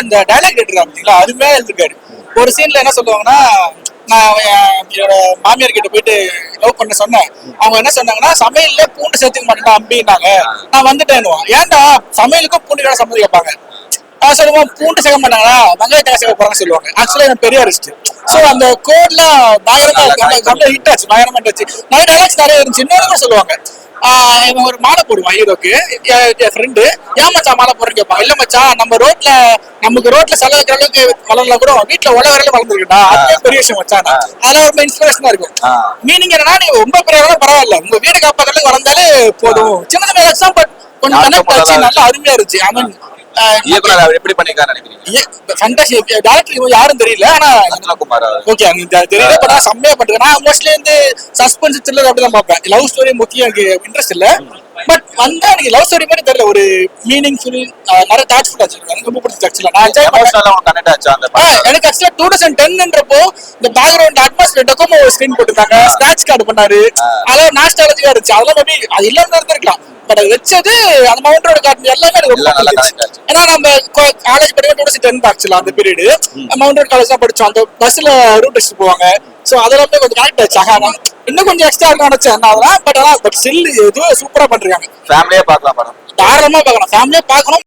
இந்த டைலாக் கேட்டுருக்காங்க பார்த்தீங்களா, அதுமே இருக்காரு. ஒரு சீன்ல என்ன சொல்லுவாங்கன்னா, நான் என்னோட மாமியார் கிட்ட போயிட்டு லவ் பண்ண சொன்னேன். அவங்க என்ன சொன்னாங்கன்னா, சமையல்ல பூண்டு சேர்த்துக்க மாட்டேன் அப்படின்னாங்க. நான் வந்துட்டேன்னுவான். ஏன்டா சமையலுக்கும் பூண்டு கடை சம்மதி கேட்பாங்க. சொல்லுவோம் பூண்டு சேர்க்க மாட்டாங்களா, வெங்காயத்தை சேர்க்க போறாங்கன்னு சொல்லுவாங்க. ஆக்சுவலா எனக்கு பெரிய அரிஸ்ட். ஸோ அந்த கோட்லாம் பயங்கரமா ஹிட் ஆச்சு, பயங்கரமா இருந்துச்சு. நிறைய டைலாக்ஸ் நிறைய இருந்துச்சு. இன்னொரு கூட சொல்லுவாங்க, இவன் ஒரு மாலை போடுவான் ஹீரோக்கு. என் ஃப்ரெண்டு ஏன் மச்சான் மாலை போடுறேன்னு கேட்பான். இல்ல மச்சான், நமக்கு ரோட்ல செலவு வைக்கிற அளவுக்கு வளரல கூட வீட்டுல உலக வரையில வளர்ந்துருக்கா, அதுவே பெரிய விஷயம் மச்சான். அதெல்லாம் ரொம்ப இன்ஸ்பிரேஷனா இருக்கும். மீனிங் என்னன்னா, நீங்க ரொம்ப பெரிய பரவாயில்ல, உங்க வீடு காப்பாக்கிறதுக்கு வளர்ந்தாலே போதும். சின்ன சின்ன டைலாக்ஸ் தான், பட் கொஞ்சம் கனெக்ட் ஆச்சு, நல்லா அருமையா இருந்துச்சு. ஐ மீன் எப்படி பண்ணிருக்காரு நினைக்கிறீங்க? டைரக்டர் யாரும் தெரியல, ஆனா ஓகே தெரியல, பட் செம்மையா பண்றேன். நான் மோஸ்ட்லி வந்து சஸ்பென்ஸ் த்ரில்லர் அப்படிதான் பார்ப்பேன். லவ் ஸ்டோரி முக்கியம் எனக்கு இன்ட்ரெஸ்ட் இல்ல. பட் வந்தா எனக்கு லவ் ஸ்டோரி மாதிரி தெரியல, ஒரு மீனிங்ஃபுல், நிறைய தாட்ஃபுல் ஆச்சு. எனக்கு ரொம்ப பிடிச்சது ஆக்சுவலா. நான் என்ஜாய் பண்ணேன். எனக்கு ஆக்சுவலா 2010ன்றப்போ இந்த பேக்ரவுண்ட் அட்மாஸ்பியர் டொக்கோமோ ஸ்கிரீன் போட்டுருந்தாங்க, ஸ்கிராட்ச் கார்டு பண்ணாரு, அதெல்லாம் நாஸ்டாலஜியா இருந்துச்சு. அதெல்லாம் மேபி அது இல்லாம இருந்திருக்கலாம், பட் அது வச்சது அந்த மவுண்டரோட கார்டு எல்லாமே எனக்கு ரொம்ப பிடிச்சிருச்சு. ஏன்னா நம்ம காலேஜ் படிக்க 2010 ஆக்சுவலா அந்த பீரியடு மவுண்டரோட காலேஜ் தான் படிச்சோம். அந்த பஸ்ல ரூட் டெஸ்ட் போவாங்க. சோ அதெல்லாம் கொஞ்சம் கனெக்ட் ஆச்சு. இன்னும் கொஞ்சம் எக்ஸ்ட்ரா இருக்கும் நினைச்சேன் அதெல்லாம். பட் ஸ்டில் இது சூப்பரா பண்றாங்க. ஃபேமிலியா பார்க்கலாம், தாராளமா பார்க்கலாம், ஃபேமிலியா பார்க்கணும்.